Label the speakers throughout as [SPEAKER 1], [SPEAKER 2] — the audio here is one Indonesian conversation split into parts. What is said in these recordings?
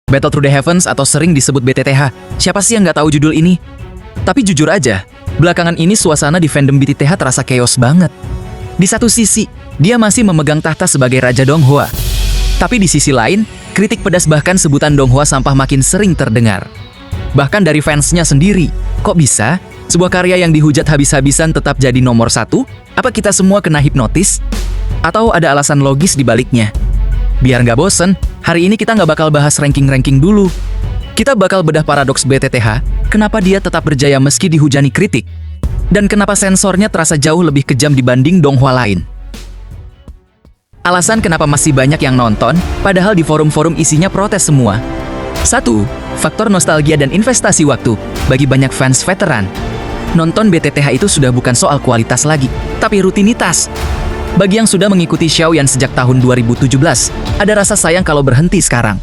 [SPEAKER 1] Battle Through the Heavens atau sering disebut BTTH. Siapa sih yang nggak tahu judul ini? Tapi jujur aja, belakangan ini suasana di fandom BTTH terasa chaos banget. Di satu sisi, dia masih memegang tahta sebagai Raja Donghua. Tapi di sisi lain, kritik pedas bahkan sebutan Donghua sampah makin sering terdengar. Bahkan dari fansnya sendiri, kok bisa? Sebuah karya yang dihujat habis-habisan tetap jadi nomor satu? Apa kita semua kena hipnotis? Atau ada alasan logis di baliknya? Biar nggak bosen, hari ini kita nggak bakal bahas ranking-ranking dulu. Kita bakal bedah paradoks BTTH, kenapa dia tetap berjaya meski dihujani kritik, dan kenapa sensornya terasa jauh lebih kejam dibanding Donghua lain. Alasan kenapa masih banyak yang nonton, padahal di forum-forum isinya protes semua. 1. Faktor nostalgia dan investasi waktu. Bagi banyak fans veteran, nonton BTTH itu sudah bukan soal kualitas lagi, tapi rutinitas. Bagi yang sudah mengikuti Xiaoyan sejak tahun 2017, ada rasa sayang kalau berhenti sekarang.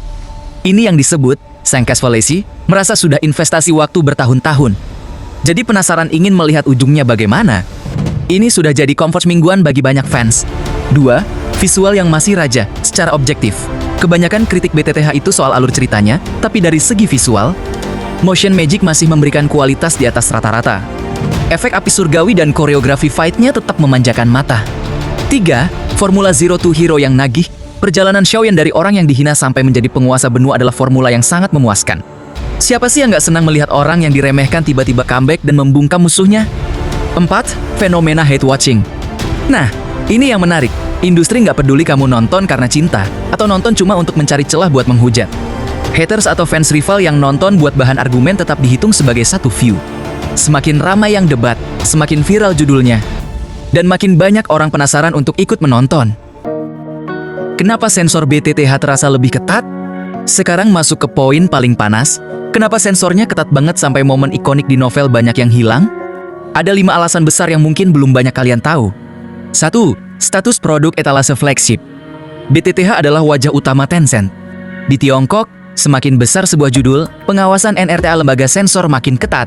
[SPEAKER 1] Ini yang disebut Sengkes Fallacy, merasa sudah investasi waktu bertahun-tahun. Jadi penasaran ingin melihat ujungnya bagaimana? Ini sudah jadi comfort mingguan bagi banyak fans. 2. Visual yang masih raja, secara objektif. Kebanyakan kritik BTTH itu soal alur ceritanya, tapi dari segi visual, motion magic masih memberikan kualitas di atas rata-rata. Efek api surgawi dan koreografi fight-nya tetap memanjakan mata. 3. Formula Zero to Hero yang nagih. Perjalanan Xiaoyan dari orang yang dihina sampai menjadi penguasa benua adalah formula yang sangat memuaskan. Siapa sih yang nggak senang melihat orang yang diremehkan tiba-tiba comeback dan membungkam musuhnya? 4. Fenomena hate watching. Nah, ini yang menarik. Industri nggak peduli kamu nonton karena cinta, atau nonton cuma untuk mencari celah buat menghujat. Haters atau fans rival yang nonton buat bahan argumen tetap dihitung sebagai satu view. Semakin ramai yang debat, semakin viral judulnya. Dan makin banyak orang penasaran untuk ikut menonton. Kenapa sensor BTTH terasa lebih ketat? Sekarang masuk ke poin paling panas. Kenapa sensornya ketat banget sampai momen ikonik di novel banyak yang hilang? Ada 5 alasan besar yang mungkin belum banyak kalian tahu. 1. Status produk etalase flagship. BTTH adalah wajah utama Tencent. Di Tiongkok, semakin besar sebuah judul, pengawasan NRTA lembaga sensor makin ketat.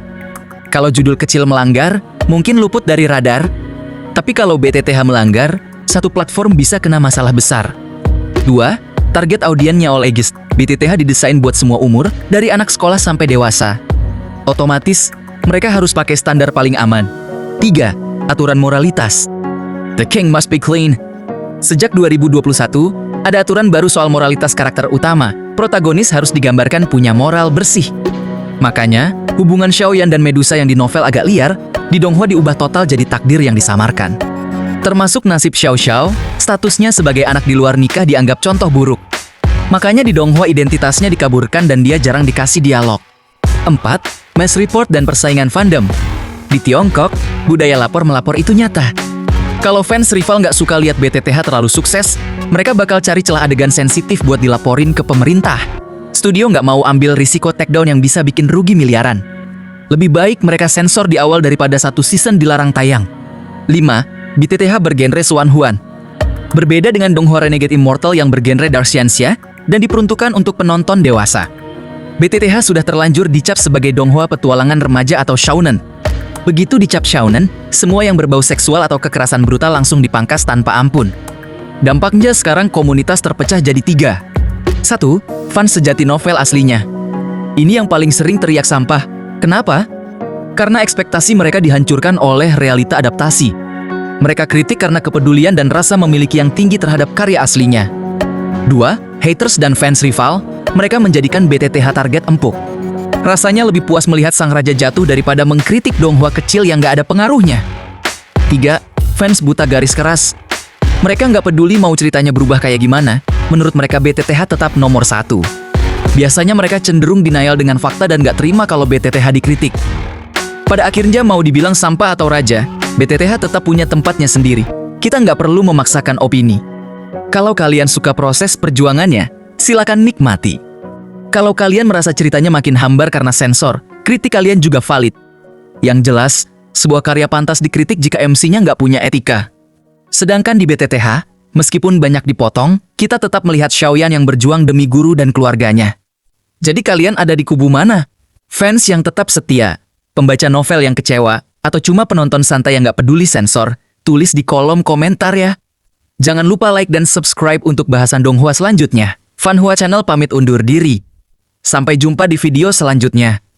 [SPEAKER 1] Kalau judul kecil melanggar, mungkin luput dari radar. Tapi kalau BTTH melanggar, satu platform bisa kena masalah besar. 2. Target audiennya all ages. BTTH didesain buat semua umur, dari anak sekolah sampai dewasa. Otomatis, mereka harus pakai standar paling aman. 3. Aturan moralitas. The king must be clean. Sejak 2021, ada aturan baru soal moralitas karakter utama. Protagonis harus digambarkan punya moral bersih. Makanya, hubungan Xiaoyan dan Medusa yang di novel agak liar, di Donghua diubah total jadi takdir yang disamarkan. Termasuk nasib Xiao Xiao, statusnya sebagai anak di luar nikah dianggap contoh buruk. Makanya di Donghua identitasnya dikaburkan dan dia jarang dikasih dialog. 4. Mass report dan persaingan fandom. Di Tiongkok, budaya lapor-melapor itu nyata. Kalau fans rival nggak suka lihat BTTH terlalu sukses, mereka bakal cari celah adegan sensitif buat dilaporin ke pemerintah. Studio nggak mau ambil risiko takedown yang bisa bikin rugi miliaran. Lebih baik mereka sensor di awal daripada satu season dilarang tayang. 5. BTTH bergenre Xuanhuan. Berbeda dengan Donghua Renegade Immortal yang bergenre Dark Xianxia dan diperuntukkan untuk penonton dewasa. BTTH sudah terlanjur dicap sebagai Donghua petualangan remaja atau shounen. Begitu dicap shounen, semua yang berbau seksual atau kekerasan brutal langsung dipangkas tanpa ampun. Dampaknya sekarang komunitas terpecah jadi 3. 1. Fans sejati novel aslinya. Ini yang paling sering teriak sampah. Kenapa? Karena ekspektasi mereka dihancurkan oleh realita adaptasi. Mereka kritik karena kepedulian dan rasa memiliki yang tinggi terhadap karya aslinya. 2. Haters dan fans rival, mereka menjadikan BTTH target empuk. Rasanya lebih puas melihat sang raja jatuh daripada mengkritik Donghua kecil yang nggak ada pengaruhnya. 3. Fans buta garis keras. Mereka nggak peduli mau ceritanya berubah kayak gimana, menurut mereka BTTH tetap nomor 1. Biasanya mereka cenderung denial dengan fakta dan nggak terima kalau BTTH dikritik. Pada akhirnya mau dibilang sampah atau raja, BTTH tetap punya tempatnya sendiri. Kita nggak perlu memaksakan opini. Kalau kalian suka proses perjuangannya, silakan nikmati. Kalau kalian merasa ceritanya makin hambar karena sensor, kritik kalian juga valid. Yang jelas, sebuah karya pantas dikritik jika MC-nya nggak punya etika. Sedangkan di BTTH, meskipun banyak dipotong, kita tetap melihat Xiaoyan yang berjuang demi guru dan keluarganya. Jadi kalian ada di kubu mana? Fans yang tetap setia, pembaca novel yang kecewa, atau cuma penonton santai yang nggak peduli sensor? Tulis di kolom komentar ya. Jangan lupa like dan subscribe untuk bahasan Donghua selanjutnya. Fanhua Channel pamit undur diri. Sampai jumpa di video selanjutnya.